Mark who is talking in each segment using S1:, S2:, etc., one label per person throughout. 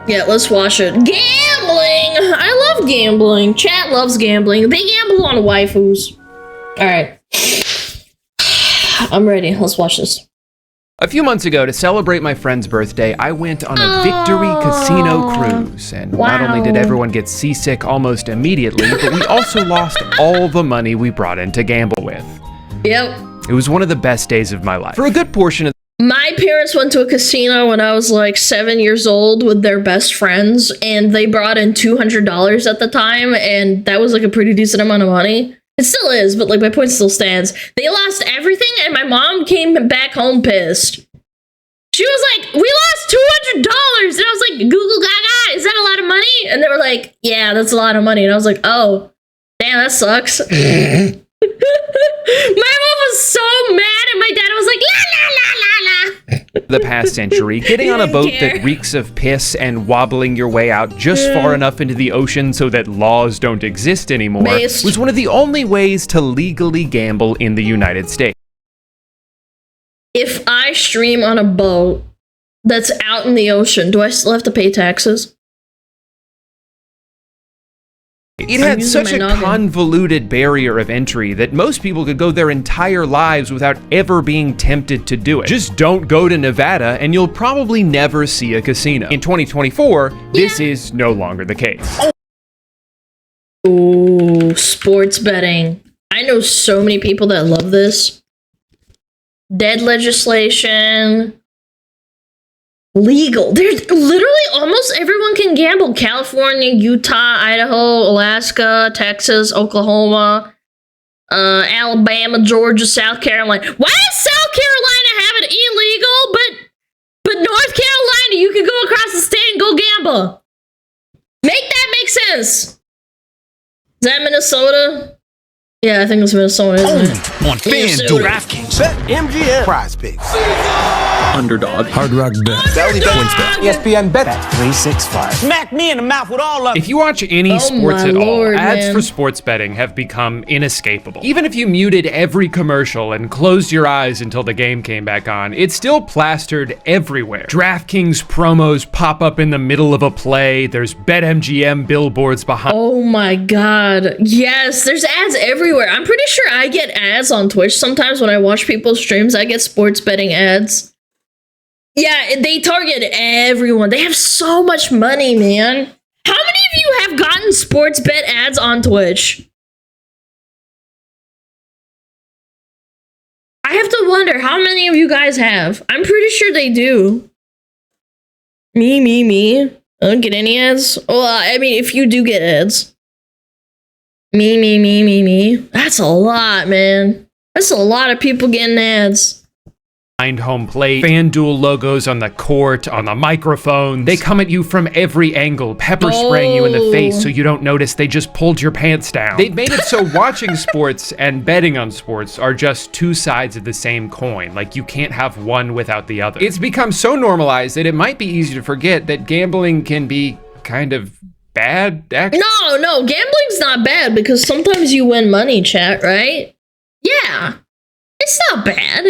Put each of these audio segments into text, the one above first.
S1: Yeah, let's watch it. Gambling! I love gambling. Chat loves gambling. They gamble on waifus. Alright. I'm ready. Let's watch this.
S2: A few months ago, to celebrate my friend's birthday, I went on a victory casino cruise. And not only did everyone get seasick almost immediately, but we also lost all the money we brought in to gamble with.
S1: Yep.
S2: It was one of the best days of my life. For a good portion of
S1: my parents went to a casino when I was like 7 years old with their best friends, and they brought in $200 at the time, and that was like a pretty decent amount of money. It still is, but like my point still stands. They lost everything, and my mom came back home pissed. She was like, "We lost $200," and I was like, "Google Gaga, is that a lot of money?" And they were like, "Yeah, that's a lot of money." And I was like, "Oh, damn, that sucks." My mom was so mad, and my dad was like, "La la la la la."
S2: the past century, getting on a boat that reeks of piss and wobbling your way out just far enough into the ocean so that laws don't exist anymore was one of the only ways to legally gamble in the United States.
S1: If I stream on a boat that's out in the ocean, do I still have to pay taxes?
S2: It had such a convoluted barrier of entry that most people could go their entire lives without ever being tempted to do it. Just don't go to Nevada and you'll probably never see a casino. In 2024, this is no longer the case.
S1: Ooh, sports betting. I know so many people that love this. Dead legislation. Legal. There's literally almost everyone can gamble. California, Utah, Idaho, Alaska, Texas, Oklahoma, Alabama, Georgia, South Carolina. Why does South Carolina have it illegal, but North Carolina, you can go across the state and go gamble? Make that make sense. Is that Minnesota? Yeah, I think it's Minnesota, isn't it?
S3: On FanDuel, DraftKings, MGM, Prize Picks, Underdog, Hard Rock Bet, ESPN Bet, 365. Smack me in the mouth with all of them.
S2: If you watch any sports at all, ads for sports betting have become inescapable. Even if you muted every commercial and closed your eyes until the game came back on, it's still plastered everywhere. DraftKings promos pop up in the middle of a play. There's BetMGM billboards behind.
S1: Oh my god. Yes, there's ads everywhere. I'm pretty sure I get ads on Twitch. Sometimes when I watch people's streams, I get sports betting ads. Yeah, they target everyone. They have so much money, man. How many of you have gotten sports bet ads on Twitch? I have to wonder how many of you guys have. I'm pretty sure they do. Me. I don't get any ads. Well, I mean, if you do get ads. Me. That's a lot, man. That's a lot of people getting ads.
S2: Behind home plate, FanDuel logos on the court, on the microphone. They come at you from every angle, pepper spraying you in the face so you don't notice they just pulled your pants down. They've made it so watching sports and betting on sports are just two sides of the same coin. Like you can't have one without the other. It's become so normalized that it might be easy to forget that gambling can be kind of bad.
S1: No, gambling's not bad because sometimes you win money, chat, right? Yeah, it's not bad.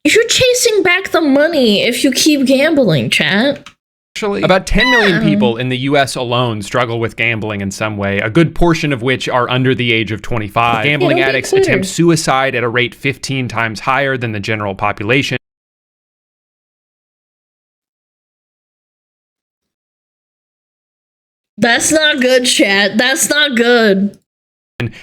S1: You're chasing back the money if you keep gambling, chat.
S2: Actually, about 10 million people in the US alone struggle with gambling in some way, a good portion of which are under the age of 25. Gambling addicts attempt suicide at a rate 15 times higher than the general population.
S1: That's not good, chat. That's not good.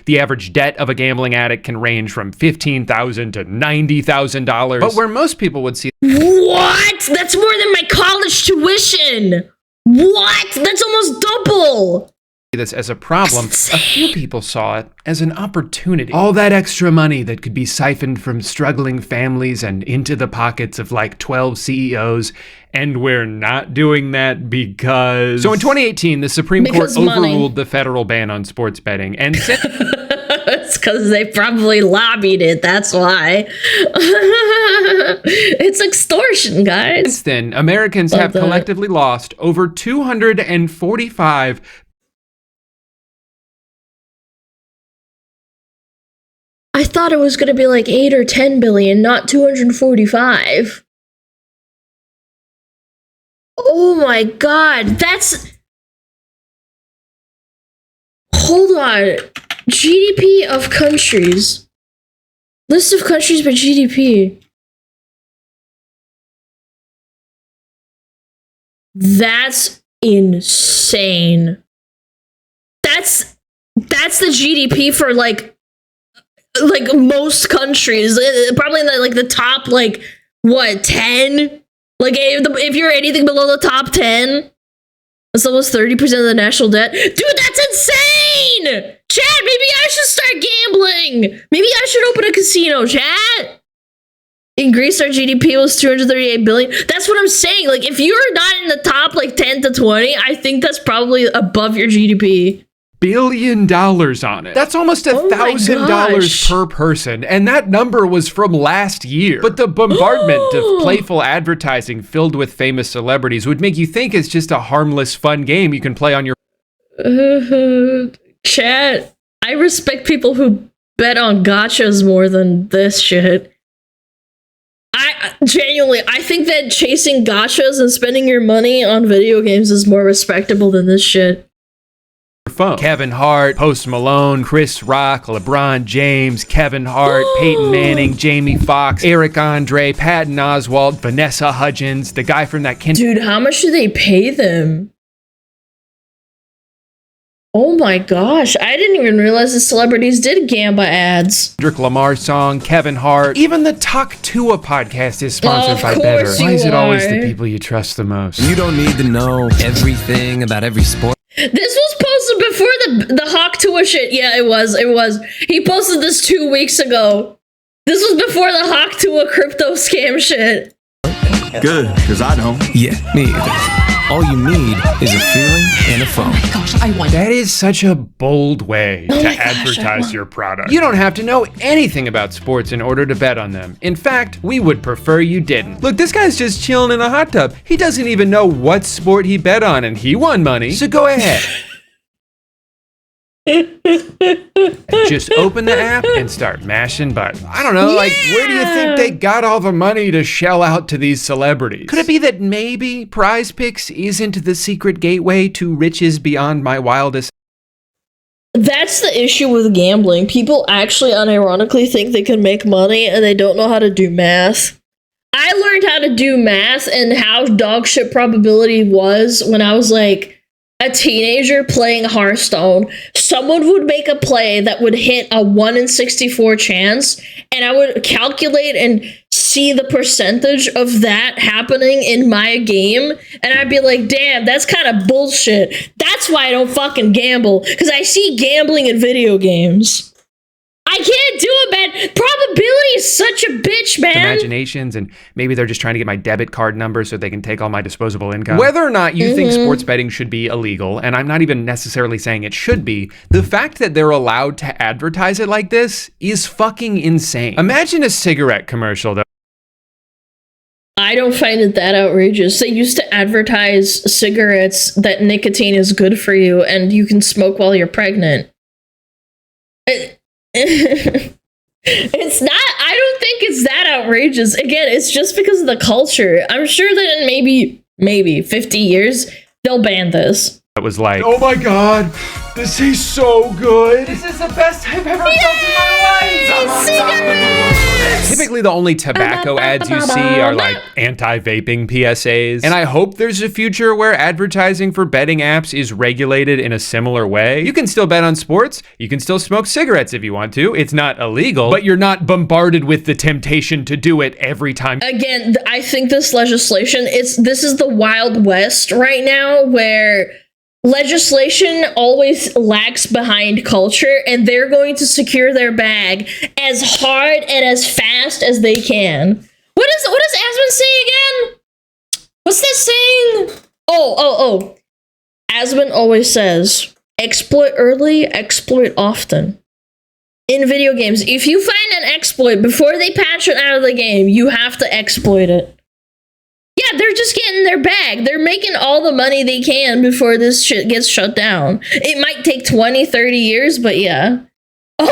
S2: The average debt of a gambling addict can range from $15,000 to $90,000. But where most people would see...
S1: What? That's more than my college tuition. What? That's almost double.
S2: This as a problem, a few people saw it as an opportunity. All that extra money that could be siphoned from struggling families and into the pockets of like 12 CEOs, and we're not doing that because... So in 2018, the Supreme Court overruled the federal ban on sports betting and said...
S1: It's because they probably lobbied it, that's why. It's extortion, guys.
S2: Since then, Americans have collectively lost over $245
S1: I thought it was going to be like 8 or 10 billion, not 245. Oh my god, that's... Hold on. GDP of countries. List of countries by GDP. That's insane. That's the GDP for like most countries. Probably in the top what 10. Like if you're anything below the top 10, that's almost 30% of the national debt. Dude, that's insane! Chat, maybe I should start gambling. Maybe I should open a casino, chat. In Greece, our GDP was 238 billion. That's what I'm saying. Like, if you're not in the top 10 to 20, I think that's probably above your GDP.
S2: $1 billion on it. That's almost $1,000 per person, and that number was from last year. But the bombardment of playful advertising filled with famous celebrities would make you think it's just a harmless, fun game you can play on your...
S1: Chat, I respect people who bet on gachas more than this shit. I think that chasing gachas and spending your money on video games is more respectable than this shit.
S2: Phone. Kevin Hart, Post Malone, Chris Rock, LeBron James, Kevin Hart, Peyton Manning, Jamie Foxx, Eric Andre, Patton Oswalt, Vanessa Hudgens, the guy from that
S1: Dude, how much do they pay them? Oh my gosh, I didn't even realize the celebrities did Gamba ads.
S2: Kendrick Lamar song, Kevin Hart, even the Talk Tua podcast is sponsored by Better. Why is it always the people you trust the most?
S3: You don't need to know everything about every sport.
S1: This was posted before the Hawk Tua shit. Yeah, it was. He posted this 2 weeks ago. This was before the Hawk Tua crypto scam shit.
S3: Good, because I don't. Yeah, me either. All you need is a feeling and a phone.
S4: Oh my gosh, I want
S2: that is such a bold way to advertise your product. You don't have to know anything about sports in order to bet on them. In fact, we would prefer you didn't. Look, this guy's just chilling in a hot tub. He doesn't even know what sport he bet on, and he won money. So go ahead. Just open the app and start mashing buttons. I don't know, where do you think they got all the money to shell out to these celebrities? Could it be that maybe Prize Picks isn't the secret gateway to riches beyond my wildest?
S1: That's the issue with gambling. People actually unironically think they can make money and they don't know how to do math. I learned how to do math and how dog shit probability was when I was a teenager playing Hearthstone. Someone would make a play that would hit a 1 in 64 chance, and I would calculate and see the percentage of that happening in my game, and I'd be like, damn, that's kind of bullshit. That's why I don't fucking gamble, because I see gambling in video games. I can't do it, man. Probability is such a bitch, man.
S2: Imaginations, and maybe they're just trying to get my debit card number so they can take all my disposable income. Whether or not you think sports betting should be illegal, and I'm not even necessarily saying it should be, the fact that they're allowed to advertise it like this is fucking insane. Imagine a cigarette commercial, though.
S1: I don't find it that outrageous. They used to advertise cigarettes that nicotine is good for you and you can smoke while you're pregnant. It's not, I don't think it's that outrageous. Again, it's just because of the culture. I'm sure that in maybe 50 years, they'll ban this.
S2: It was like, oh my god, this is so good. This is the best I've ever felt in my life. Typically, the only tobacco ads you see are anti-vaping PSAs. And I hope there's a future where advertising for betting apps is regulated in a similar way. You can still bet on sports. You can still smoke cigarettes if you want to. It's not illegal, but you're not bombarded with the temptation to do it every time.
S1: Again, I think this legislation, this is the Wild West right now, where legislation always lags behind culture, and they're going to secure their bag as hard and as fast as they can. What does Asmund say again? What's that saying? Oh. Asmund always says, exploit early, exploit often. In video games, if you find an exploit before they patch it out of the game, you have to exploit it. Yeah, they're just getting their bag. They're making all the money they can before this shit gets shut down. It might take 20, 30 years, but yeah.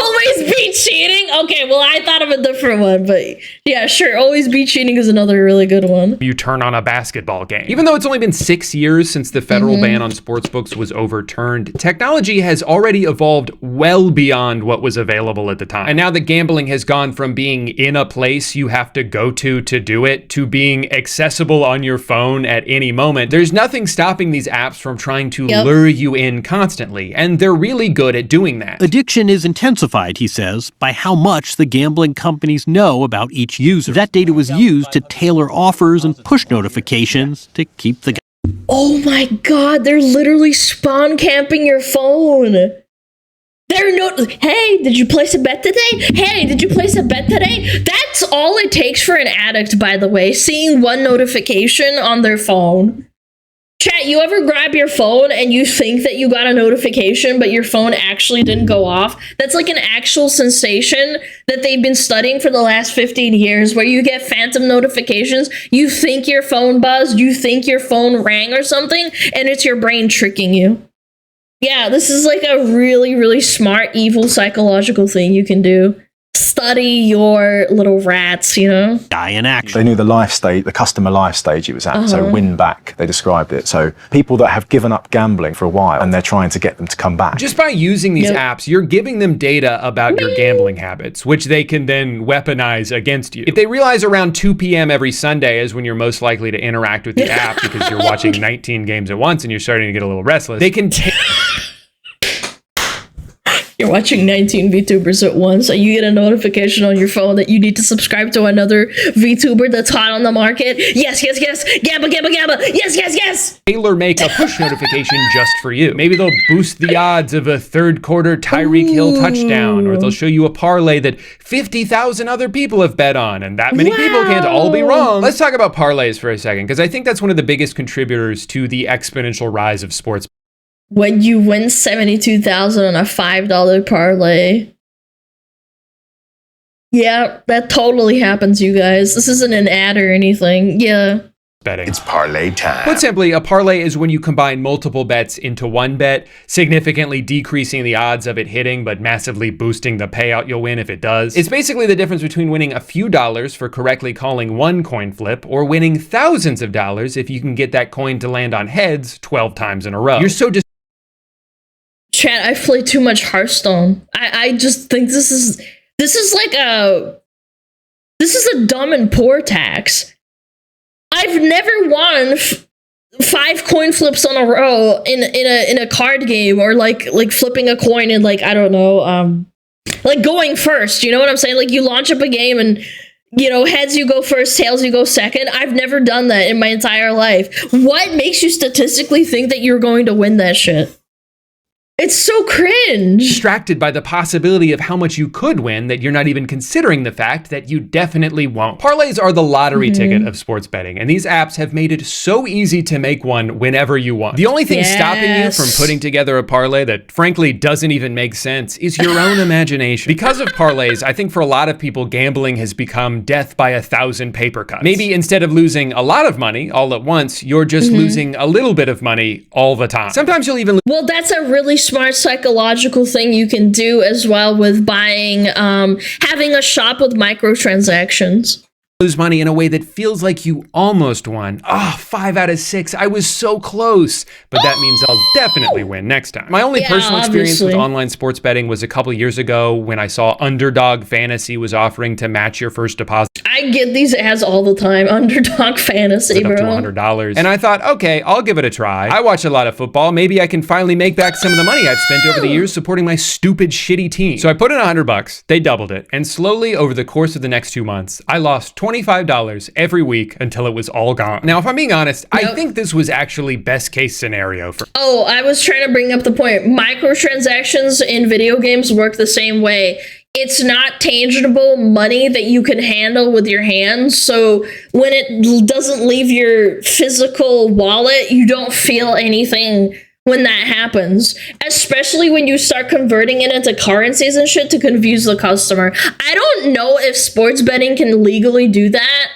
S1: Always be cheating? Okay, well, I thought of a different one, but yeah, sure. Always be cheating is another really good one.
S2: You turn on a basketball game. Even though it's only been 6 years since the federal ban on sportsbooks was overturned, technology has already evolved well beyond what was available at the time. And now that gambling has gone from being in a place you have to go to do it, to being accessible on your phone at any moment, there's nothing stopping these apps from trying to lure you in constantly. And they're really good at doing that.
S4: Addiction is intensified, he says, by how much the gambling companies know about each user. That data was used to tailor offers and push notifications to keep the...
S1: Oh my god, they're literally spawn camping your phone. Hey, did you place a bet today? Hey, did you place a bet today? That's all it takes for an addict, by the way, seeing one notification on their phone. Chat, you ever grab your phone and you think that you got a notification, but your phone actually didn't go off? That's like an actual sensation that they've been studying for the last 15 years, where you get phantom notifications, you think your phone buzzed, you think your phone rang or something, and it's your brain tricking you. Yeah, this is like a really, really smart, evil psychological thing you can do. Study your little rats, you know?
S4: Die in action.
S5: They knew the life stage, the customer life stage it was at. So win back, they described it. So people that have given up gambling for a while and they're trying to get them to come back.
S2: Just by using these apps, you're giving them data about your gambling habits, which they can then weaponize against you. If they realize around 2 p.m. every Sunday is when you're most likely to interact with the app because you're watching 19 games at once and you're starting to get a little restless, they can
S1: You're watching 19 VTubers at once, and you get a notification on your phone that you need to subscribe to another VTuber that's hot on the market. Yes, yes, yes. Gamma, gamma, gamma. Yes, yes, yes.
S2: tailor make a push notification just for you. Maybe they'll boost the odds of a third quarter Tyreek Hill touchdown, or they'll show you a parlay that 50,000 other people have bet on, and that many people can't all be wrong. Let's talk about parlays for a second, because I think that's one of the biggest contributors to the exponential rise of sports.
S1: When you win $72,000 on a $5 parlay. Yeah, that totally happens, you guys. This isn't an ad or anything. Yeah.
S2: Betting.
S3: It's parlay time.
S2: Put simply, a parlay is when you combine multiple bets into one bet, significantly decreasing the odds of it hitting, but massively boosting the payout you'll win if it does. It's basically the difference between winning a few dollars for correctly calling one coin flip, or winning thousands of dollars if you can get that coin to land on heads 12 times in a row. You're so
S1: Chat, I play too much Hearthstone. I just think this is like a dumb and poor tax. I've never won 5 coin flips on a row in a card game, or like flipping a coin and like, I don't know, like going first. You know what I'm saying? Like you launch up a game and, you know, heads you go first, tails you go second. I've never done that in my entire life. What makes you statistically think that you're going to win that shit? It's so cringe.
S2: distracted by the possibility of how much you could win that you're not even considering the fact that you definitely won't. Parlays are the lottery ticket of sports betting, and these apps have made it so easy to make one whenever you want. The only thing stopping you from putting together a parlay that frankly doesn't even make sense is your own imagination. Because of parlays, I think for a lot of people, gambling has become death by 1,000 paper cuts. Maybe instead of losing a lot of money all at once, you're just losing a little bit of money all the time. Sometimes you'll even
S1: Well, that's a really smart psychological thing you can do as well with buying, having a shop with microtransactions.
S2: lose money in a way that feels like you almost won. 5 out of 6. I was so close, but that means I'll definitely win next time. My only personal experience with online sports betting was a couple years ago when I saw Underdog Fantasy was offering to match your first deposit.
S1: I get these ads all the time. Underdog Fantasy, bro.
S2: Up to $100. And I thought, okay, I'll give it a try. I watch a lot of football. Maybe I can finally make back some of the money I've spent over the years supporting my stupid, shitty team. So I put in $100. They doubled it. And slowly over the course of the next 2 months, I lost $25 every week until it was all gone. Now, if I'm being honest, I think this was actually best case scenario for.
S1: Oh, I was trying to bring up the point. Microtransactions in video games work the same way. It's not tangible money that you can handle with your hands. So when it doesn't leave your physical wallet, you don't feel anything when that happens, especially when you start converting it into currencies and shit to confuse the customer. I don't know if sports betting can legally do that.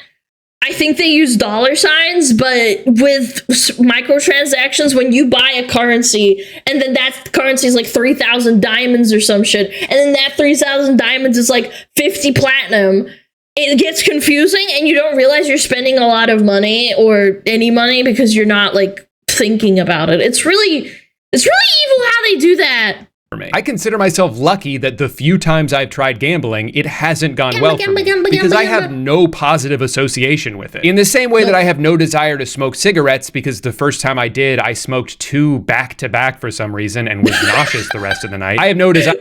S1: I think they use dollar signs, but with microtransactions, when you buy a currency and then that currency is like 3,000 diamonds or some shit, and then that 3,000 diamonds is like 50 platinum, it gets confusing and you don't realize you're spending a lot of money or any money because you're not like thinking about it. It's really evil how they do that.
S2: I consider myself lucky that the few times I've tried gambling, it hasn't gone well for me because I have no positive association with it. In the same way that I have no desire to smoke cigarettes because the first time I did, I smoked 2 back-to-back for some reason and was nauseous the rest of the night. I have no desire.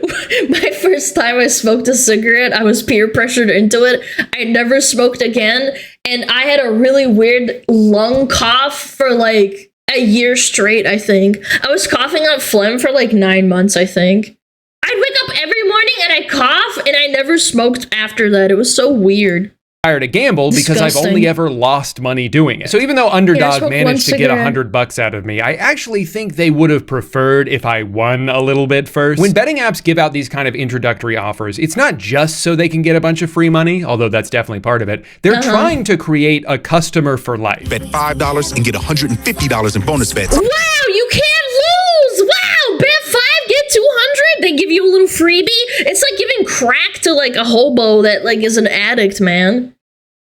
S1: My first time I smoked a cigarette, I was peer pressured into it. I never smoked again, and I had a really weird lung cough for like a year straight, I think. I was coughing up phlegm for like 9 months, I think. I'd wake up every morning and I'd cough, and I never smoked after that. It was so weird.
S2: To gamble because I've only ever lost money doing it. So even though Underdog managed to get $100 out of me, I actually think they would have preferred if I won a little bit first. When betting apps give out these kind of introductory offers, it's not just so they can get a bunch of free money, although that's definitely part of it. They're trying to create a customer for life.
S6: Bet $5 and get $150 in bonus bets.
S1: Wow, you can't lose! Wow, bet 5, get 200. They give you a little freebie. It's like giving crack to like a hobo that like is an addict, man.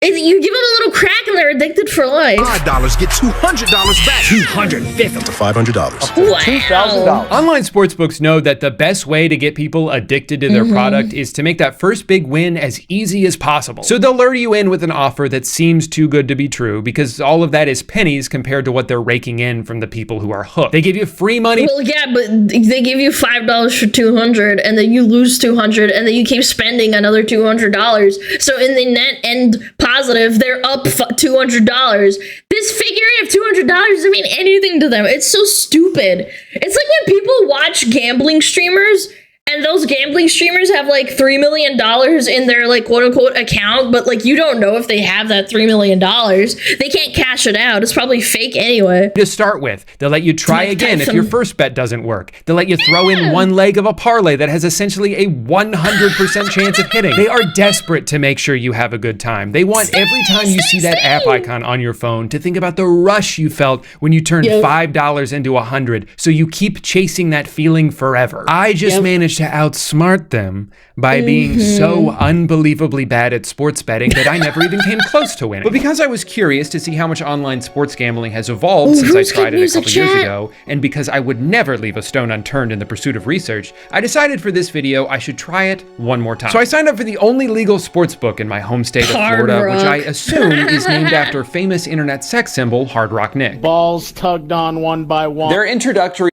S1: You give them a little crack and they're addicted for life.
S6: $5, get $200 back. $250 to $500.
S1: Wow.
S5: $2,000.
S2: Online sportsbooks know that the best way to get people addicted to their product is to make that first big win as easy as possible. So they'll lure you in with an offer that seems too good to be true because all of that is pennies compared to what they're raking in from the people who are hooked. They give you free money.
S1: Well, yeah, but they give you $5 for 200 and then you lose 200 and then you keep spending another $200. So in the net end positive, they're up $200. This figure of $200 doesn't mean anything to them. It's so stupid. It's like when people watch gambling streamers and those gambling streamers have like $3 million in their like quote unquote account, but like you don't know if they have that $3 million. They can't cash it out. It's probably fake anyway.
S2: To start with, they'll let you try again if your first bet doesn't work. They'll let you throw in one leg of a parlay that has essentially a 100% chance of hitting. They are desperate to make sure you have a good time. They want every time you see that app icon on your phone to think about the rush you felt when you turned $5 into $100, so you keep chasing that feeling forever. I just managed to outsmart them by being so unbelievably bad at sports betting that I never even came close to winning. But because I was curious to see how much online sports gambling has evolved since I tried it a couple years ago, and because I would never leave a stone unturned in the pursuit of research, I decided for this video I should try it one more time. So I signed up for the only legal sports book in my home state of Florida, which I assume is named after famous internet sex symbol Hard Rock Nick.
S7: Balls tugged on one by one.
S2: Their introductory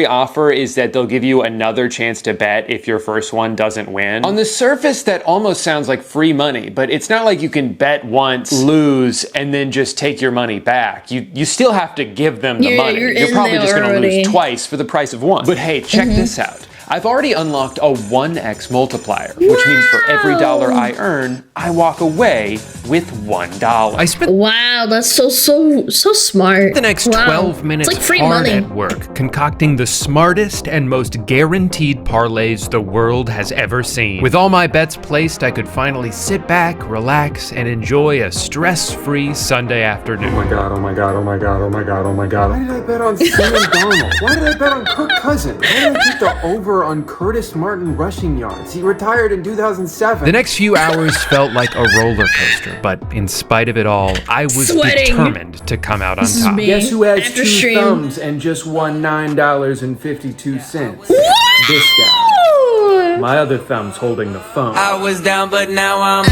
S2: offer is that they'll give you another chance to bet if your first one doesn't win. On the surface, that almost sounds like free money, but it's not like you can bet once, lose, and then just take your money back. You still have to give them the money. You're probably just gonna lose twice for the price of one. But hey, check this out. I've already unlocked a 1x multiplier, which means for every dollar I earn, I walk away with $1. I spent
S1: that's so smart.
S2: the next 12 minutes
S1: it's like free
S2: hard
S1: money.
S2: at work, concocting the smartest and most guaranteed parlays the world has ever seen. With all my bets placed, I could finally sit back, relax, and enjoy a stress-free Sunday afternoon.
S8: Oh my god, oh my god, oh my god, oh my god, oh my god. Why did I bet on Sam Darnold? Why did I bet on Kirk Cousins? Why did I take the over on Curtis Martin rushing yards? He retired in 2007.
S2: The next few hours felt like a roller coaster, but in spite of it all, I was determined to come out on top.
S8: Guess who has
S1: After
S8: two
S1: stream.
S8: thumbs and just won $9.52? This guy. My other thumb's holding the phone.
S3: I was down, but now I'm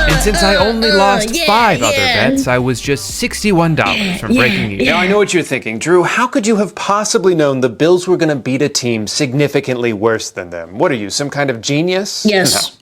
S2: And since I only lost 5 other bets, I was just $61 from breaking even. Now I know what you're thinking, Drew. How could you have possibly known the Bills were going to beat a team significantly worse than them? What are you, some kind of genius?
S1: Yes.
S2: No.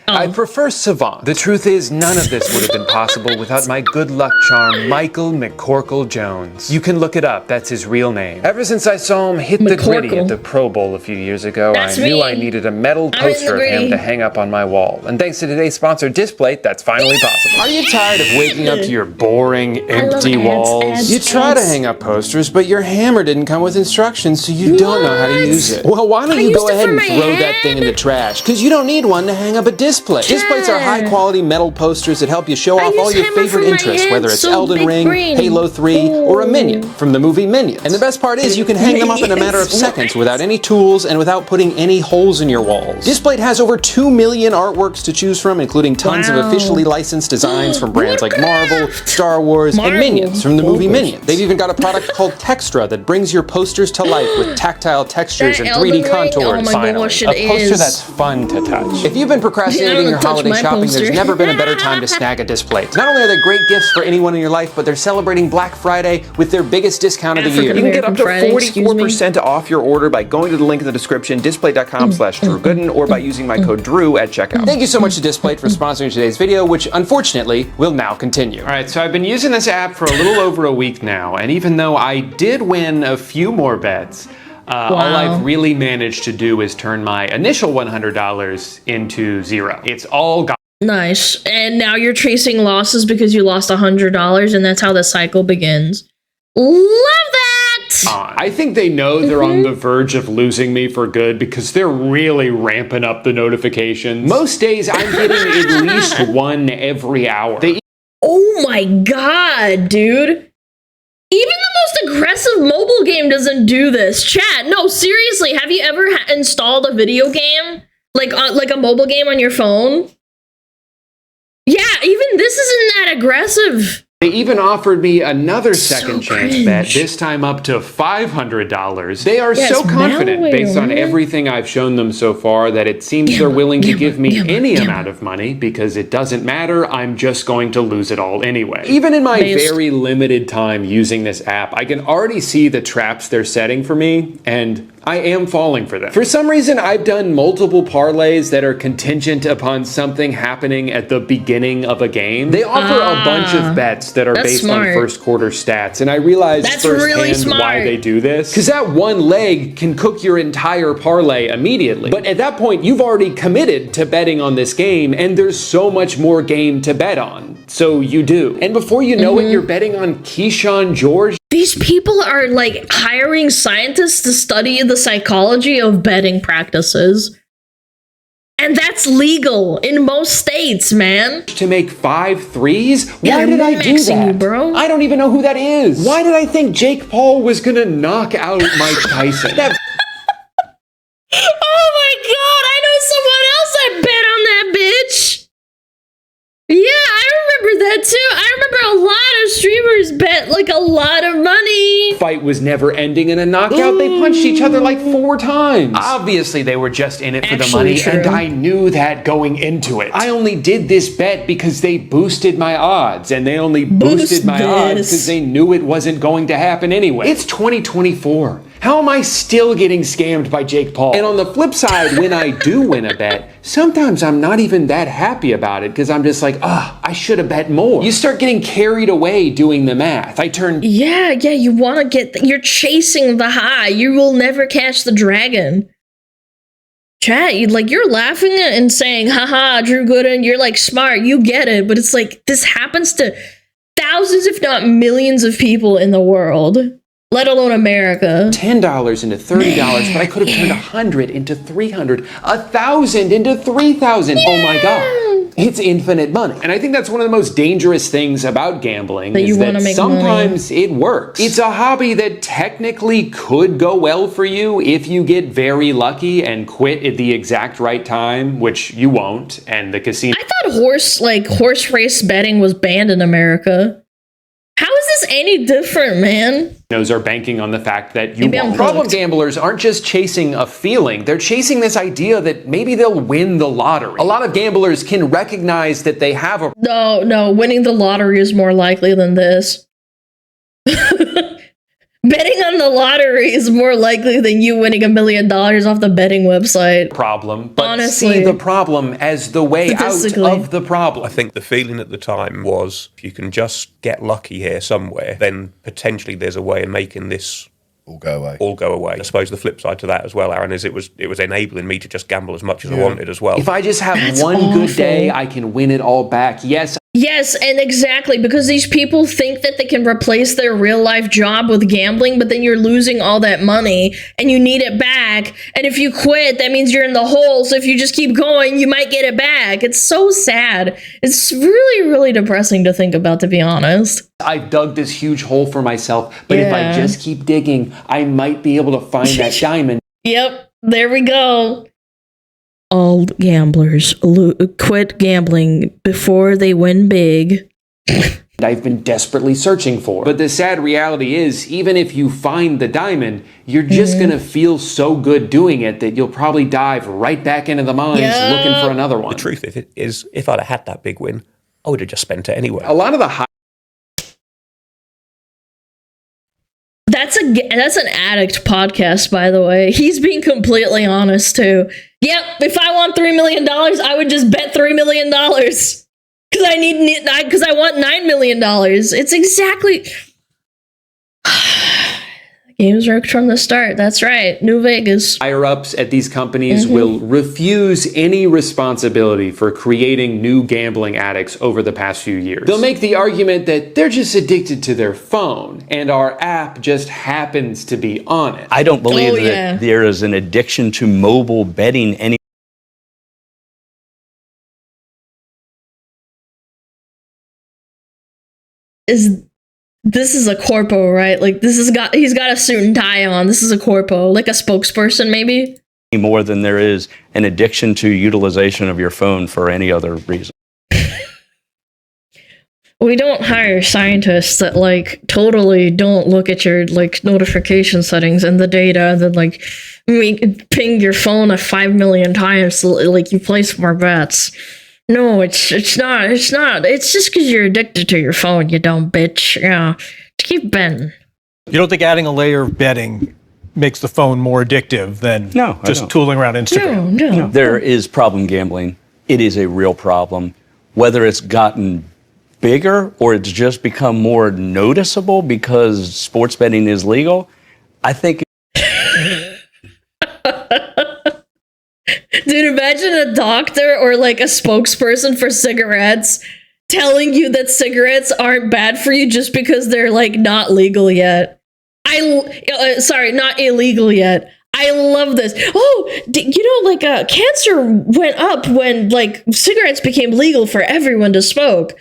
S2: I prefer savant. The truth is, none of this would have been possible without my good luck charm, Michael McCorkle Jones. You can look it up, that's his real name. Ever since I saw him hit the gritty at the Pro Bowl a few years ago, I knew I needed a metal poster of him to hang up on my wall. And thanks to today's sponsor, Displate, that's finally possible. Are you tired of waking up to your boring, empty walls? You try to hang up posters, but your hammer didn't come with instructions, so you don't know how to use it. Well, why don't you go ahead and throw that thing in the trash? Because you don't need one to hang up a display.
S9: Displate. Displates are high-quality metal posters that help you show off all your favorite interests, whether it's Elden Ring, Halo 3, or a minion from the movie Minions. And the best part is you can hang them up in a matter of seconds without any tools and without putting any holes in your walls. Displate has over 2 million artworks to choose from, including tons of officially licensed designs from brands like Marvel, Star Wars, and Minions from the movie Minions. They've even got a product called Textra that brings your posters to life with tactile textures and 3D contours. Finally, a poster that's fun to touch. If you've been procrastinating your holiday shopping, there's never been a better time to snag a Displate. Not only are they great gifts for anyone in your life, but they're celebrating Black Friday with their biggest discount of the year.
S5: You can get up to 44% off your order by going to the link in the description, displate.com/DrewGooden, or by using my code Drew at checkout.
S9: Thank you so much to Displate for sponsoring today's video, which unfortunately will now continue.
S2: All right, so I've been using this app for a little over a week now, and even though I did win a few more bets, all I've really managed to do is turn my initial $100 into zero. It's all gone.
S1: Nice. And now you're tracing losses because you lost $100, and that's how the cycle begins. Love that!
S2: I think they know they're on the verge of losing me for good because they're really ramping up the notifications. Most days I'm getting at least one every hour.
S1: Oh my god, dude. Even the most aggressive mobile game doesn't do this. Chat, no, seriously, have you ever installed a video game? Like a mobile game on your phone? Yeah, even this isn't that aggressive.
S2: They even offered me another second chance bet, this time up to $500. They are so confident, based on everything I've shown them so far, that it seems they're willing to give me any amount of money because it doesn't matter, I'm just going to lose it all anyway. Even in my very limited time using this app, I can already see the traps they're setting for me, and I am falling for them. For some reason, I've done multiple parlays that are contingent upon something happening at the beginning of a game. They offer a bunch of bets that are based on first quarter stats, and I realized firsthand why they do this. Because that one leg can cook your entire parlay immediately. But at that point, you've already committed to betting on this game, and there's so much more game to bet on. So you do. And before you know it, you're betting on Keyshawn George.
S1: These people are like hiring scientists to study the psychology of betting practices. And that's legal in most states, man.
S2: To make 5 threes? Why did I do that?
S1: Bro.
S2: I don't even know who that is. Why did I think Jake Paul was gonna knock out Mike Tyson?
S1: Oh my god, I know someone else that bet on that bitch. Yeah, I remember that too. I remember a lot of streamers bet like a lot of money.
S2: Fight was never ending in a knockout. They punched each other like 4 times. Obviously, they were just in it for the money, and I knew that going into it. I only did this bet because they boosted my odds, and they only boosted my odds because they knew it wasn't going to happen anyway. It's 2024. How am I still getting scammed by Jake Paul? And on the flip side, when I do win a bet, sometimes I'm not even that happy about it because I'm just like, I should have bet more. You start getting carried away doing the math.
S1: Yeah, you want to you're chasing the high. You will never catch the dragon. Chat, you're laughing and saying, haha, Drew Gooden, you're like smart, you get it. But it's like, this happens to thousands, if not millions of people in the world. Let alone America.
S2: $10 into $30, but I could have turned 100 into 300, 1,000 into 3,000. Yeah. Oh my God. It's infinite money. And I think that's one of the most dangerous things about gambling is that sometimes it works. It's a hobby that technically could go well for you if you get very lucky and quit at the exact right time, which you won't, and the casino.
S1: I thought horse race betting was banned in America. How is this any different, man?
S2: Are banking on the fact that you won't. Problem gamblers aren't just chasing a feeling, they're chasing this idea that maybe they'll win the lottery. A lot of gamblers can recognize that they have a...
S1: No, winning the lottery is more likely than this. Betting on the lottery is more likely than you winning $1 million off the betting website.
S2: Problem, but honestly, see the problem as the way out of the problem.
S10: I think the feeling at the time was, if you can just get lucky here somewhere, then potentially there's a way of making this
S11: all go away.
S10: I suppose the flip side to that as well, Aaron, is it was enabling me to just gamble as much as I wanted as well.
S2: If I just have one good day, I can win it all back. Yes,
S1: Yes, and exactly, because these people think that they can replace their real life job with gambling, but then you're losing all that money and you need it back. And if you quit, that means you're in the hole. So if you just keep going, you might get it back. It's so sad. It's really, really depressing to think about, to be honest.
S12: I've dug this huge hole for myself, but if I just keep digging, I might be able to find that diamond.
S1: Yep, there we go. All gamblers quit gambling before they win big.
S12: I've been desperately searching for. But the sad reality is, even if you find the diamond, you're just gonna feel so good doing it that you'll probably dive right back into the mines looking for another one.
S10: The truth of it is, if I'd have had that big win, I would have just spent it anyway.
S12: A lot of the
S1: That's an addict podcast, by the way. He's being completely honest too. Yep, if I want $3 million, I would just bet $3 million because I want $9 million. It's exactly. Games worked from the start. That's right. New Vegas.
S12: Higher-ups at these companies will refuse any responsibility for creating new gambling addicts over the past few years. They'll make the argument that they're just addicted to their phone, and our app just happens to be on it.
S13: I don't believe that there is an addiction to mobile betting any.
S1: This is a corpo, right? Like he's got a suit and tie on. This is a corpo, like a spokesperson, maybe.
S13: More than there is an addiction to utilization of your phone for any other reason.
S1: We don't hire scientists that like totally don't look at your like notification settings and the data that like ping your phone 5 million times so, like you place more bets. No, it's not. It's just because you're addicted to your phone, you dumb bitch. Yeah, keep betting.
S14: You don't think adding a layer of betting makes the phone more addictive than just tooling around Instagram?
S1: No.
S13: There is problem gambling. It is a real problem. Whether it's gotten bigger or it's just become more noticeable because sports betting is legal, I think.
S1: Dude, imagine a doctor or like a spokesperson for cigarettes telling you that cigarettes aren't bad for you just because they're like not legal yet. Not illegal yet. I love this. Oh, like cancer went up when like cigarettes became legal for everyone to smoke.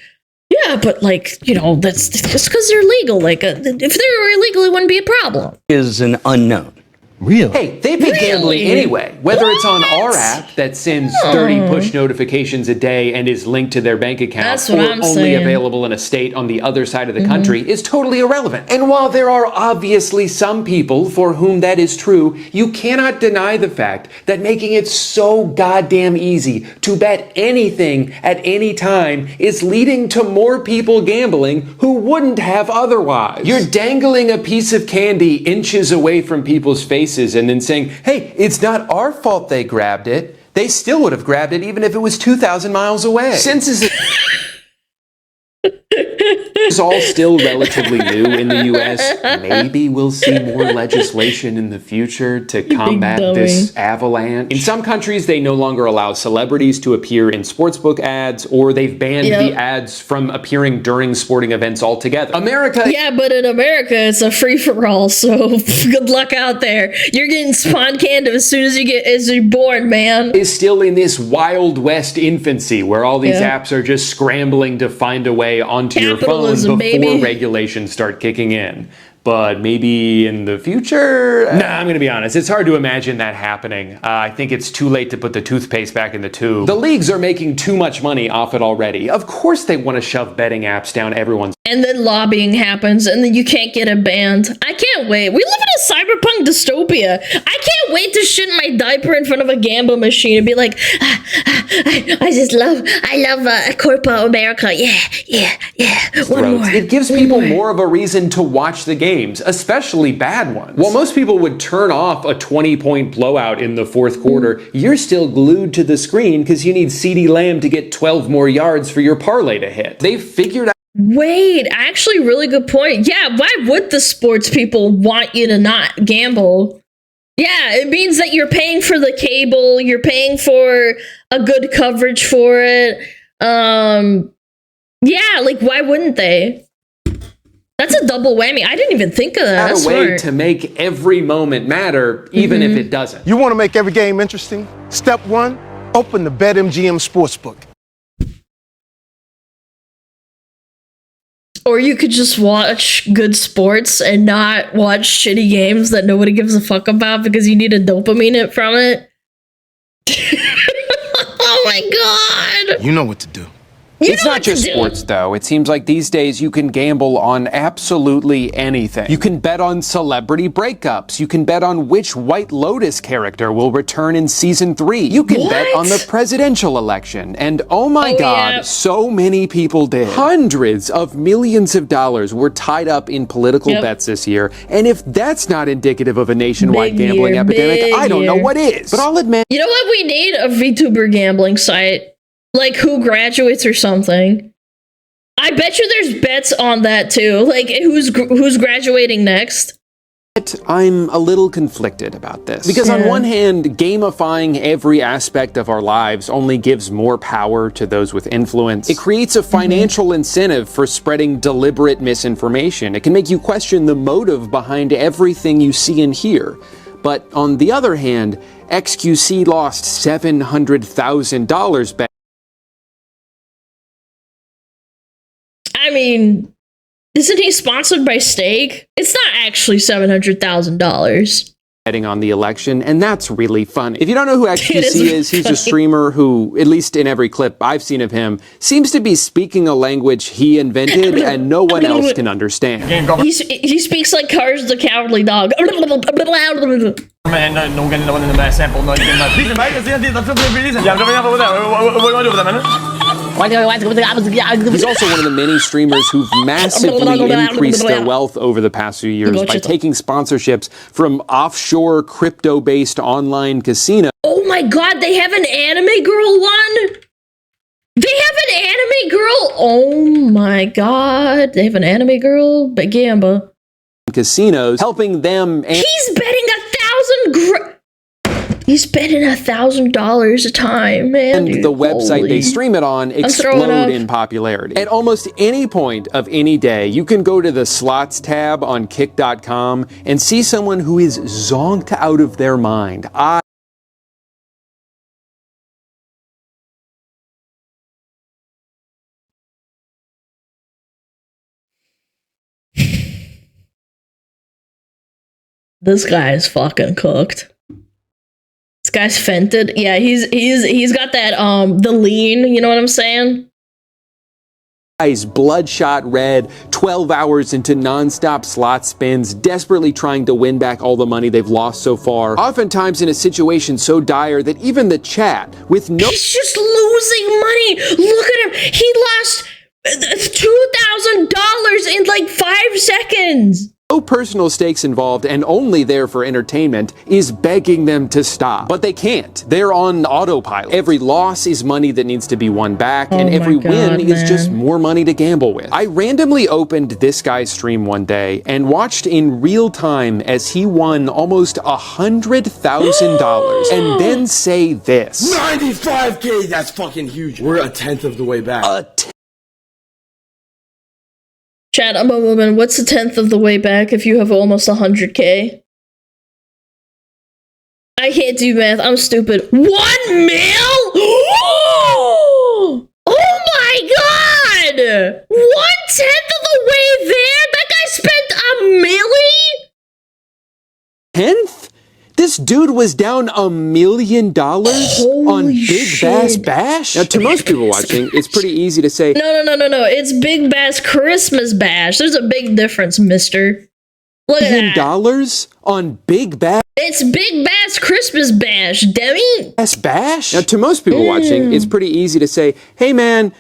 S1: Yeah, but like, that's just because they're legal. Like if they were illegal, it wouldn't be a problem.
S13: Is an unknown.
S14: Really?
S12: Hey, they've been gambling anyway. Whether it's on our app that sends 30 push notifications a day and is linked to their bank account, or only available in a state on the other side of the country, is totally irrelevant. And while there are obviously some people for whom that is true, you cannot deny the fact that making it so goddamn easy to bet anything at any time is leading to more people gambling who wouldn't have otherwise. You're dangling a piece of candy inches away from people's faces and then saying, hey, it's not our fault they grabbed it. They still would have grabbed it even if it was 2,000 miles away. Since is all still relatively new in the US, maybe we'll see more legislation in the future to combat this avalanche. In some countries, they no longer allow celebrities to appear in sportsbook ads, or they've banned the ads from appearing during sporting events altogether.
S1: Yeah, but in America, it's a free-for-all, so good luck out there. You're getting spawn canned as soon as you're born, man.
S12: Is still in this Wild West infancy where all these apps are just scrambling to find a way onto your phone before regulations start kicking in. But maybe in the future? I'm going to be honest. It's hard to imagine that happening. I think it's too late to put the toothpaste back in the tube. The leagues are making too much money off it already. Of course they want to shove betting apps down everyone's.
S1: And then lobbying happens, and then you can't get it banned. I can't wait. We live in a cyberpunk dystopia. I can't wait to shit in my diaper in front of a gamble machine and be like, I love corporate America. Yeah. One more.
S12: It gives people more of a reason to watch the games, especially bad ones. While most people would turn off a 20-point blowout in the fourth quarter, you're still glued to the screen because you need CeeDee Lamb to get 12 more yards for your parlay to hit. They've figured out.
S1: Wait, actually, really good point. Yeah, why would the sports people want you to not gamble? Yeah, it means that you're paying for the cable, you're paying for a good coverage for it. Yeah, like, why wouldn't they? That's a double whammy. I didn't even think of that. That's
S12: a way
S1: smart.
S12: to make every moment matter, even if it doesn't.
S3: You want to make every game interesting? Step 1, open the BetMGM Sportsbook.
S1: Or you could just watch good sports and not watch shitty games that nobody gives a fuck about because you need a dopamine hit from it. Oh my god!
S3: You know what to do.
S12: It's not just sports, though. It seems like these days you can gamble on absolutely anything. You can bet on celebrity breakups. You can bet on which White Lotus character will return in season 3. You can bet on the presidential election. And oh my god, so many people did. Hundreds of millions of dollars were tied up in political bets this year. And if that's not indicative of a nationwide gambling epidemic, I don't know what is. But I'll admit.
S1: You know what? We need a VTuber gambling site. Like, who graduates or something. I bet you there's bets on that too. Like, who's graduating next?
S12: I'm a little conflicted about this. Because on one hand, gamifying every aspect of our lives only gives more power to those with influence. It creates a financial incentive for spreading deliberate misinformation. It can make you question the motive behind everything you see and hear. But on the other hand, XQC lost $700,000 back.
S1: I mean, isn't he sponsored by Steak? It's not actually $700,000.
S12: Betting on the election, and that's really fun. If you don't know who XQC is, he's a streamer who, at least in every clip I've seen of him, seems to be speaking a language he invented and no one else can understand.
S1: He speaks like Cars the Cowardly Dog.
S12: He's also one of the many streamers who've massively increased their wealth over the past few years by taking sponsorships from offshore crypto-based online casinos.
S1: Oh my god, they have an anime girl one? They have an anime girl? Oh my god, they have an anime girl? But Gamba.
S12: Casinos, helping them.
S1: He's betting He's betting $1,000 a time, man.
S12: And the website they stream it on explode in popularity. At almost any point of any day, you can go to the slots tab on kick.com and see someone who is zonked out of their mind.
S1: This guy is fucking cooked. This guy's fented. Yeah, he's got that the lean, you know what I'm saying?
S12: Eyes bloodshot red, 12 hours into non-stop slot spins, desperately trying to win back all the money they've lost so far. Oftentimes in a situation so dire that even the chat with no—
S1: He's just losing money. Look at him. He lost $2,000 in like 5 seconds.
S12: No personal stakes involved and only there for entertainment, is begging them to stop. But they can't. They're on autopilot. Every loss is money that needs to be won back, and every win is just more money to gamble with. I randomly opened this guy's stream one day and watched in real time as he won almost $100,000 and then say this.
S6: 95K, that's fucking huge. We're a tenth of the way back.
S1: Chat, I'm a woman. What's a tenth of the way back if you have almost 100K? I can't do math. I'm stupid. 1 mil? Oh my god! 1/10 of the way there? That guy spent $1 million?
S12: Tenth? This dude was down $1 million on Big Bass Bash? Now, to most people watching, it's pretty easy to say,
S1: No. It's Big Bass Christmas Bash. There's a big difference, mister. Look at that.
S12: $10 on Big Bass?
S1: It's Big Bass Christmas Bash, Demi.
S12: Bash? Now, to most people watching, it's pretty easy to say, hey man,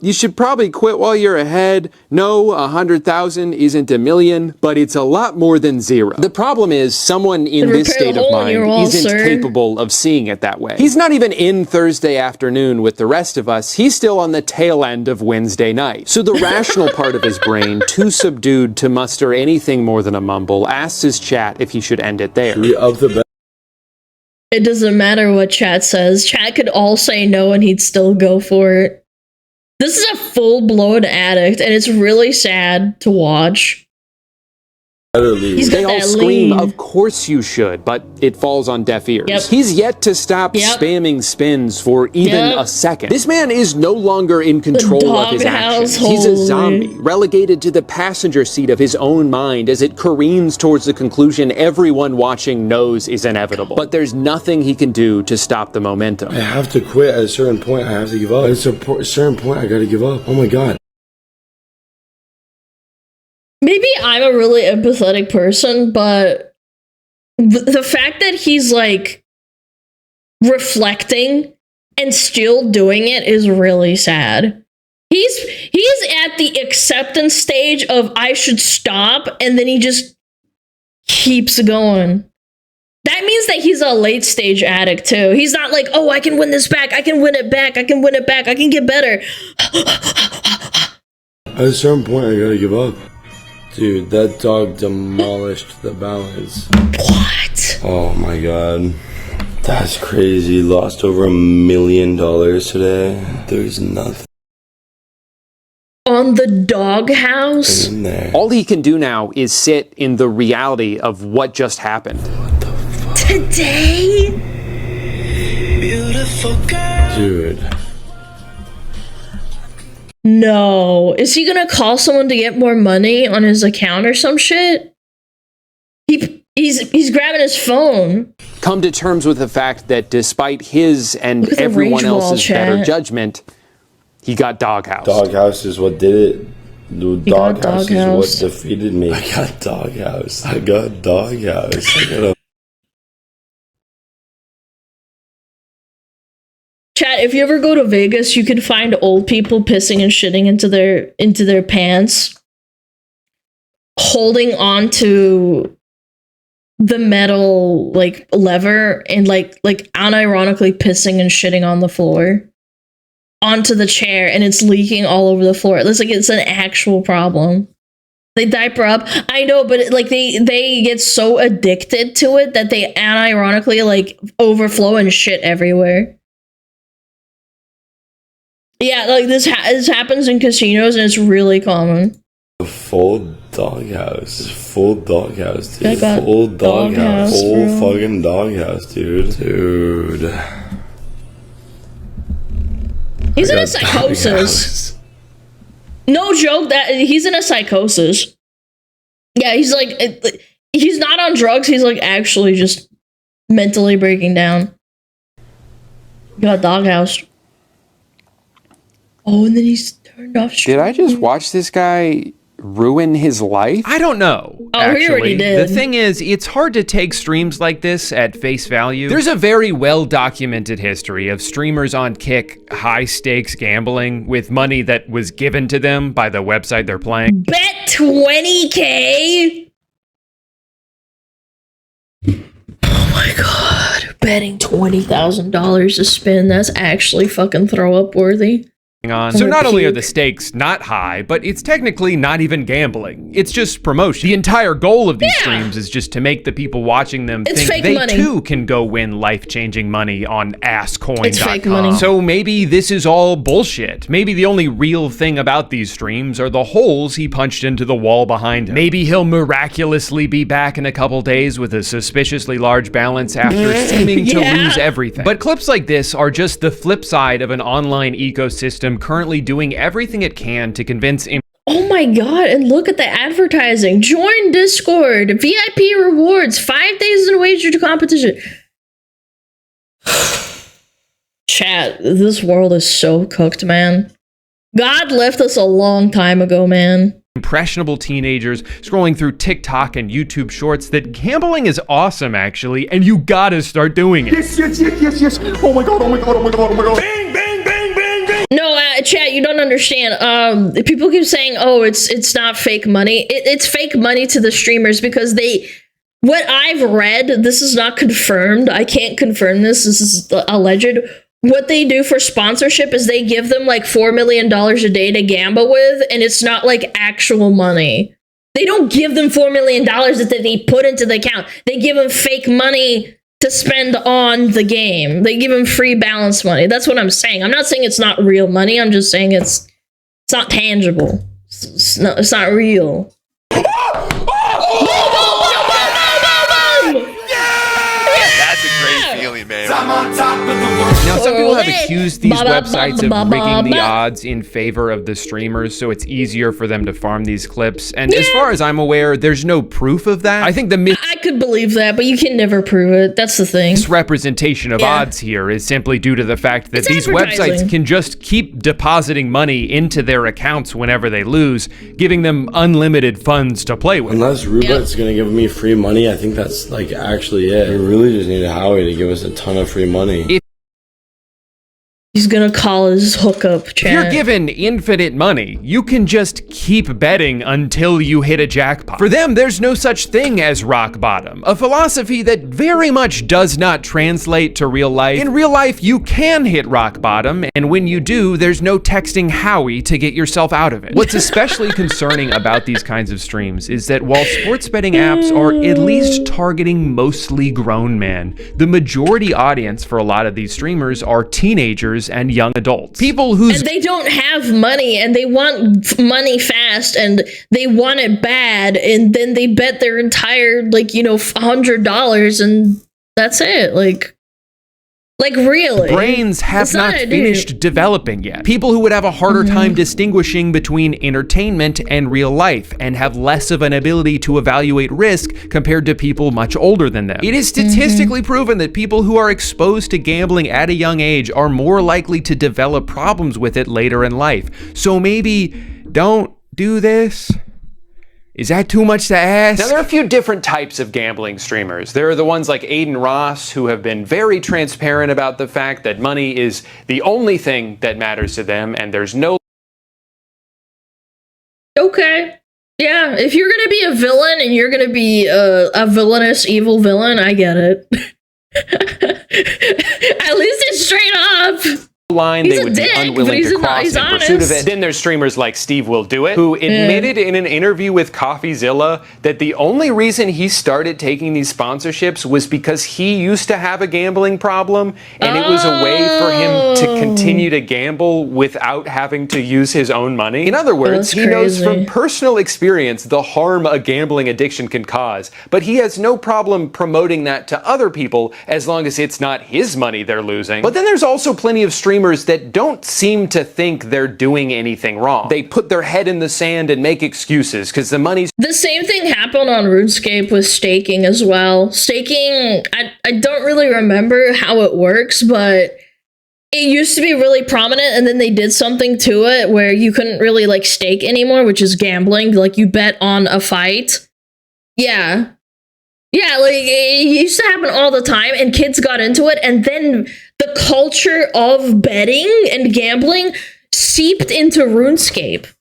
S12: you should probably quit while you're ahead. No, 100,000 isn't $1 million, but it's a lot more than 0. The problem is someone in this state of mind isn't capable of seeing it that way. He's not even in Thursday afternoon with the rest of us. He's still on the tail end of Wednesday night. So the rational part of his brain, too subdued to muster anything more than a mumble, asks his chat if he should end it there.
S1: It doesn't matter what chat says. Chat could all say no and he'd still go for it. This is a full-blown addict, and it's really sad to watch.
S12: They all scream, of course you should, but it falls on deaf ears.
S1: Yep.
S12: He's yet to stop spamming spins for even a second. This man is no longer in control of his actions. He's a zombie, relegated to the passenger seat of his own mind as it careens towards the conclusion everyone watching knows is inevitable. But there's nothing he can do to stop the momentum.
S15: I have to quit at a certain point. I have to give up. At a certain point, I gotta give up. Oh my God.
S1: Maybe I'm a really empathetic person, but the fact that he's like reflecting and still doing it is really sad. He's at the acceptance stage of I should stop, and then he just keeps going. That means that he's a late stage addict too. He's not like, oh, I can win this back, I can win it back, I can win it back, I can get better.
S15: At a certain point, I gotta give up. Dude, that dog demolished the balance.
S1: What?
S15: Oh my God. That's crazy. Lost over $1 million today. There's nothing
S1: on the doghouse.
S15: in there.
S12: All he can do now is sit in the reality of what just happened.
S15: What the fuck?
S1: Today?
S15: Beautiful girl. Dude.
S1: No. Is he gonna call someone to get more money on his account or some shit? He's grabbing his phone.
S12: Come to terms with the fact that despite his and everyone else's better judgment, he got doghoused.
S15: Doghouse is what did it. Dude, doghouse is what defeated me. I got doghouse. I got a
S1: Chat, if you ever go to Vegas, you can find old people pissing and shitting into their pants, holding on to the metal like lever and like unironically pissing and shitting on the floor onto the chair, and it's leaking all over the floor. It's like it's an actual problem. They diaper up. I know, but like they get so addicted to it that they unironically like overflow and shit everywhere. Yeah, like this happens in casinos, and it's really common.
S15: Full doghouse, dude. Full doghouse, full fucking doghouse, dude.
S1: He's in a psychosis. No joke, that he's in a psychosis. Yeah, he's like, he's not on drugs. He's like actually just mentally breaking down. Got doghoused. Oh, and then he's turned off stream.
S12: Did I just watch this guy ruin his life?
S2: I don't know.
S1: Oh, he already did.
S2: The thing is, it's hard to take streams like this at face value. There's a very well-documented history of streamers on Kick high-stakes gambling with money that was given to them by the website they're playing.
S1: Bet 20K? Oh my God. Betting $20,000 a spin, that's actually fucking throw-up worthy.
S2: On. So not only are the stakes not high, but it's technically not even gambling. It's just promotion. The entire goal of these streams is just to make the people watching them think they too can go win life-changing money on asscoin.com.
S1: It's fake money.
S2: So maybe this is all bullshit. Maybe the only real thing about these streams are the holes he punched into the wall behind him. Maybe he'll miraculously be back in a couple days with a suspiciously large balance after seeming to lose everything. But clips like this are just the flip side of an online ecosystem currently doing everything it can to convince
S1: oh my God, and look at the advertising. Join Discord, VIP rewards, 5 days in wager to competition. Chat, this world is so cooked, man. God left us a long time ago, man.
S2: Impressionable teenagers scrolling through TikTok and YouTube shorts that gambling is awesome, actually, and you gotta start doing it.
S6: Yes. Oh my God. Bang.
S1: No, chat, you don't understand. People keep saying, "Oh, it's not fake money." It's fake money to the streamers because what I've read, this is not confirmed. I can't confirm this. This is alleged. What they do for sponsorship is they give them like $4 million a day to gamble with, and it's not like actual money. They don't give them $4 million that they put into the account. They give them fake money to spend on the game. They give him free balance money. That's what I'm saying. I'm not saying it's not real money. I'm just saying it's not tangible. It's not real.
S2: Now, some people have accused these websites of rigging the odds in favor of the streamers, so it's easier for them to farm these clips. And as far as I'm aware, there's no proof of that. I think the
S1: I could believe that, but you can never prove it. That's the thing.
S2: misrepresentation of odds here is simply due to the fact that these websites can just keep depositing money into their accounts whenever they lose, giving them unlimited funds to play with.
S15: Unless Ruben's gonna give me free money, I think that's like actually it. We really just need Howie to give us a ton of free money.
S1: He's gonna call his hookup chat.
S2: If you're given infinite money, you can just keep betting until you hit a jackpot. For them, there's no such thing as rock bottom, a philosophy that very much does not translate to real life. In real life, you can hit rock bottom, and when you do, there's no texting Howie to get yourself out of it. What's especially concerning about these kinds of streams is that while sports betting apps are at least targeting mostly grown men, the majority audience for a lot of these streamers are teenagers and young adults. People whose
S1: and they don't have money and they want money fast and they want it bad, and then they bet their entire $100 and that's it. Like really?
S2: Brains have not finished developing yet. People who would have a harder time distinguishing between entertainment and real life and have less of an ability to evaluate risk compared to people much older than them. It is statistically proven that people who are exposed to gambling at a young age are more likely to develop problems with it later in life. So maybe don't do this. Is that too much to ask?
S12: Now, there are a few different types of gambling streamers. There are the ones like Aiden Ross, who have been very transparent about the fact that money is the only thing that matters to them, and there's no...
S1: Okay. Yeah, if you're gonna be a villain and you're gonna be a villainous, evil villain, I get it. At least it's straight up.
S12: Line they would be unwilling to cross in pursuit of it. Then there's streamers like Steve Will Do It, who admitted in an interview with CoffeeZilla that the only reason he started taking these sponsorships was because he used to have a gambling problem, and it was a way for him to continue to gamble without having to use his own money. In other words, he knows from personal experience the harm a gambling addiction can cause, but he has no problem promoting that to other people as long as it's not his money they're losing. But then there's also plenty of streamers that don't seem to think they're doing anything wrong. They put their head in the sand and make excuses because the money's...
S1: The same thing happened on RuneScape with staking as well. Staking, I don't really remember how it works, but it used to be really prominent, and then they did something to it where you couldn't really stake anymore, which is gambling. Like you bet on a fight. Yeah. Yeah, it used to happen all the time, and kids got into it, and then the culture of betting and gambling seeped into RuneScape.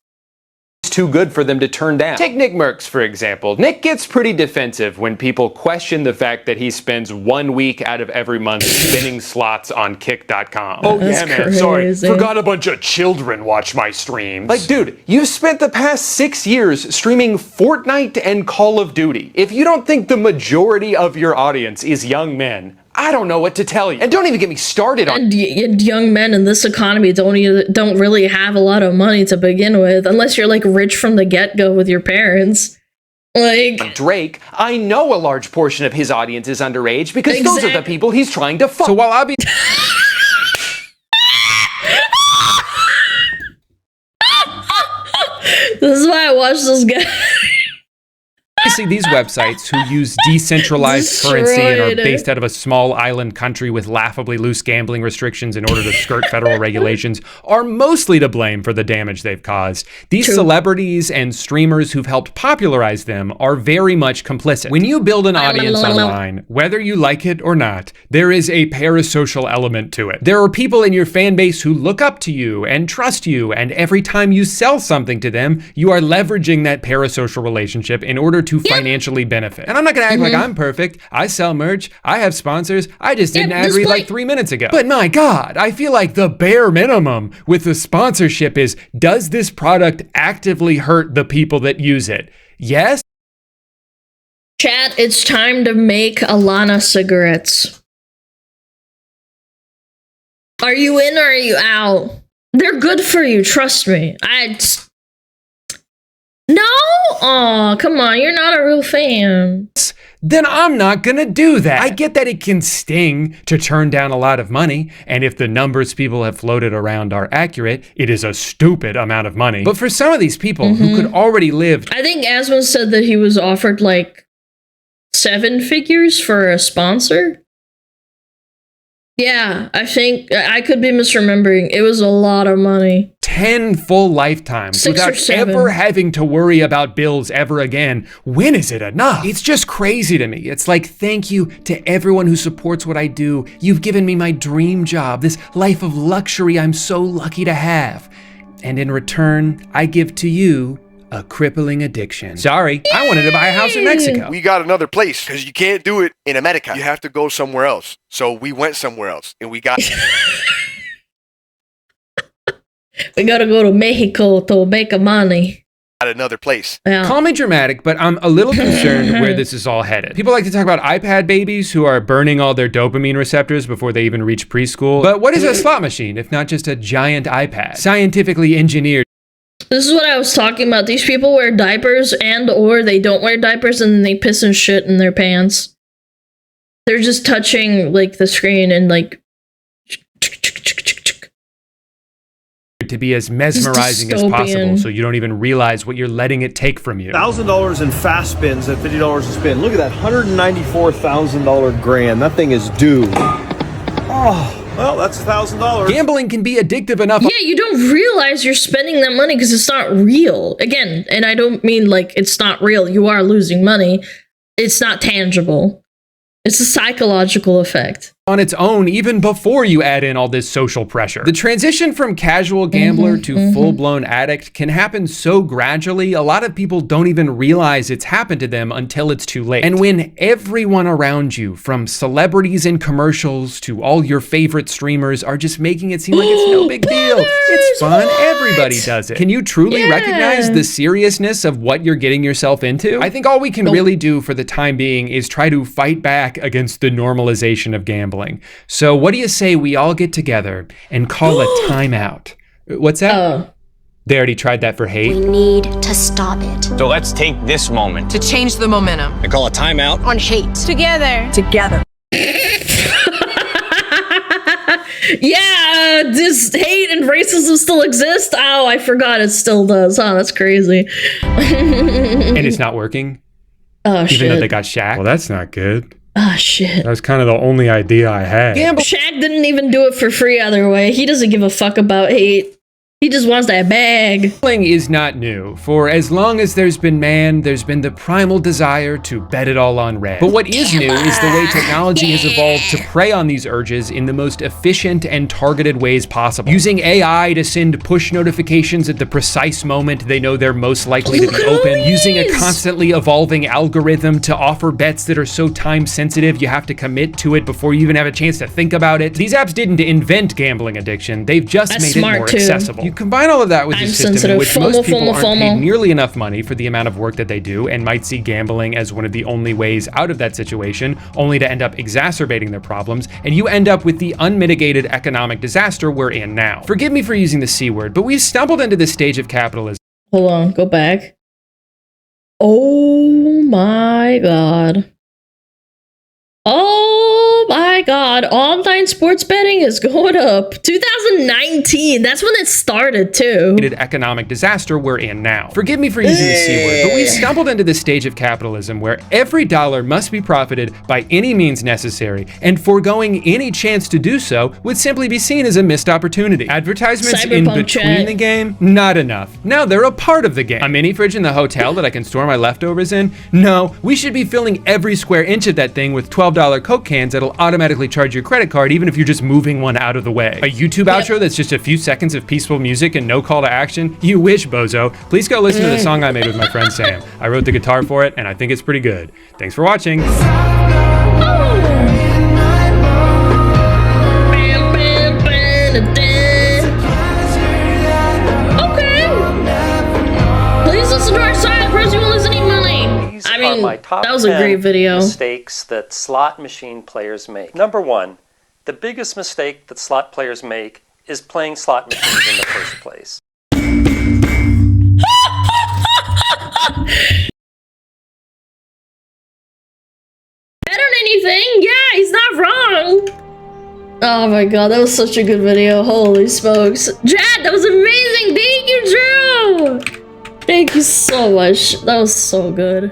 S12: Too good for them to turn down. Take Nick Merckx, for example. Nick gets pretty defensive when people question the fact that he spends 1 week out of every month spinning slots on kick.com. Oh yeah, man, sorry. Forgot a bunch of children watch my streams. Like, dude, you've spent the past 6 years streaming Fortnite and Call of Duty. If you don't think the majority of your audience is young men, I don't know what to tell you. And don't even get me started on...
S1: And young men in this economy don't really have a lot of money to begin with, unless you're rich from the get-go with your parents.
S12: Drake, I know a large portion of his audience is underage because those are the people he's trying to fuck.
S2: So while I'll be...
S1: This is why I watch this guy.
S2: Obviously, these websites who use decentralized currency and are based out of a small island country with laughably loose gambling restrictions in order to skirt federal regulations are mostly to blame for the damage they've caused. These celebrities and streamers who've helped popularize them are very much complicit. When you build an audience online, whether you like it or not, there is a parasocial element to it. There are people in your fan base who look up to you and trust you, and every time you sell something to them, you are leveraging that parasocial relationship in order to financially benefit. And I'm not gonna act like I'm perfect. I sell merch, I have sponsors, I just did an ad read 3 minutes ago. But my God, I feel like the bare minimum with the sponsorship is, does this product actively hurt the people that use it? Yes?
S1: Chat, it's time to make Alana cigarettes. Are you in or are you out? They're good for you, trust me. No? Aw, come on, you're not a real fan.
S2: Then I'm not gonna do that. I get that it can sting to turn down a lot of money, and if the numbers people have floated around are accurate, it is a stupid amount of money. But for some of these people who could already live...
S1: I think Asmund said that he was offered like 7 figures for a sponsor. Yeah, I think I could be misremembering. It was a lot of money.
S2: 10 full lifetimes
S1: 6 or
S2: without
S1: 7.
S2: ever having to worry about bills ever again. When is it enough? It's just crazy to me. It's like, thank you to everyone who supports what I do. You've given me my dream job, this life of luxury I'm so lucky to have. And in return, I give to you a crippling addiction. Sorry, I wanted to buy a house in Mexico.
S16: We got another place because you can't do it in America. You have to go somewhere else. So we went somewhere else and we got...
S1: We gotta go to Mexico to make money.
S16: At another place.
S1: Yeah.
S2: Call me dramatic, but I'm a little concerned where this is all headed. People like to talk about iPad babies who are burning all their dopamine receptors before they even reach preschool. But what is a slot machine if not just a giant iPad? Scientifically engineered.
S1: This is what I was talking about. These people wear diapers and or they don't wear diapers and then they piss and shit in their pants. They're just touching like the screen and like
S2: to be as mesmerizing as possible so you don't even realize what you're letting it take from you.
S17: $1,000 in fast spins at $50 a spin. Look at that $194,000 grand. That thing is due. Oh. Well, that's $1,000.
S2: Gambling can be addictive enough.
S1: Yeah, you don't realize you're spending that money because it's not real. Again, and I don't mean like it's not real. You are losing money. It's not tangible. It's a psychological effect.
S2: On its own, even before you add in all this social pressure. The transition from casual gambler to full-blown addict can happen so gradually, a lot of people don't even realize it's happened to them until it's too late. And when everyone around you, from celebrities and commercials to all your favorite streamers, are just making it seem like it's no big deal. It's fun, everybody does it. Can you truly recognize the seriousness of what you're getting yourself into? I think all we can really do for the time being is try to fight back against the normalization of gambling. So what do you say we all get together and call a timeout? What's that? They already tried that for hate.
S18: We need to stop it.
S3: So let's take this moment
S19: to change the momentum
S3: and call a timeout
S18: on hate.
S19: Together.
S1: Yeah, does hate and racism still exist? Oh, I forgot it still does. Oh, that's crazy.
S2: And it's not working?
S1: Oh, shit.
S2: Even though they got Shaq? Well, that's not good.
S1: Ah, shit.
S2: That was kind of the only idea I had.
S1: Shaq didn't even do it for free either way. He doesn't give a fuck about hate. He just wants that bag.
S2: Gambling is not new. For as long as there's been man, there's been the primal desire to bet it all on red. But what is new is the way technology has evolved to prey on these urges in the most efficient and targeted ways possible. Using AI to send push notifications at the precise moment they know they're most likely to be open. Using a constantly evolving algorithm to offer bets that are so time sensitive you have to commit to it before you even have a chance to think about it. These apps didn't invent gambling addiction. They've just made it more accessible. You combine all of that with a system in which most people aren't paid nearly enough money for the amount of work that they do and might see gambling as one of the only ways out of that situation, only to end up exacerbating their problems, and you end up with the unmitigated economic disaster we're in now. Forgive me for using the C word, but we've stumbled into this stage of capitalism.
S1: Hold on, go back. Oh my god. Oh my god, online sports betting is going up. 2019, that's when it started too.
S2: Economic disaster we're in now. Forgive me for using the C word, but we've stumbled into this stage of capitalism where every dollar must be profited by any means necessary, and foregoing any chance to do so would simply be seen as a missed opportunity. Advertisements in between the game? Not enough. Now they're a part of the game. A mini fridge in the hotel that I can store my leftovers in? No, we should be filling every square inch of that thing with $12 Coke cans that'll automatically charge your credit card even if you're just moving one out of the way. A YouTube outro that's just a few seconds of peaceful music and no call to action? You wish, bozo. Please go listen to the song I made with my friend Sam. I wrote the guitar for it and I think it's pretty good. Thanks for watching.
S1: Okay. Please listen to our side. Of course you won't lose any money. I mean, mean,
S19: my top
S1: that was a
S19: 10
S1: great video.
S19: mistakes that slot machine players make. Number 1, the biggest mistake that slot players make is playing slot machines in the first place.
S1: Better than anything? Yeah, he's not wrong. Oh my god, that was such a good video. Holy smokes. Jad, that was amazing. Thank you, Drew. Thank you so much. That was so good.